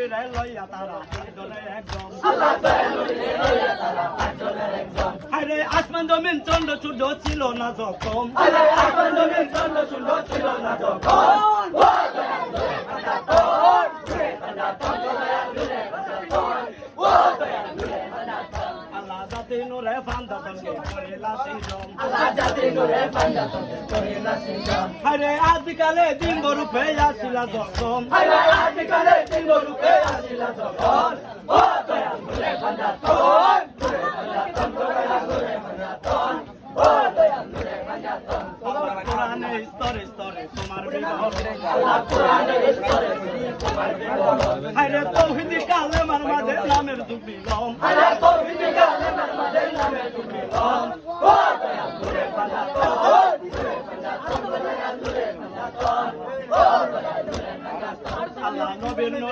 নবীরে লইয়া তারা দলে একদম আরে আসমান জমিন চন্দ্র সূর্য ছিল না যখন আসমান জমিন চন্দ্র সূর্য ছিল না যখন আল্লাহ জাতি নূরে ফান্দা তনকে করিলা সিজম আল্লাহ জাতি নূরে ফান্দা তনকে করিলা সিজম আরে আজকালে দিন রূপে আসিলা যখন আরে আজকালে দিন রূপে আসিলা যখন ও দয়া নূরে ফান্দা তন নূরে ফান্দা তন নূরে ফান্দা তন ও দয়া নূরে ফান্দা তন কোরআনে স্তরে স্তরে তোমার বিবাহ আল্লাহ কোরআনে স্তরে তোমার বিবাহ আরে তৌহিদ কালেমার মাঝে নামের দুবিলম আরে তৌহিদ কালেমার মাঝে নামের দুবিলম ও দয়া নূরে ফান্দা তন নূরে ফান্দা তন নূরে ফান্দা তন ও দয়া নূরে ফান্দা তন আল্লাহ নবীর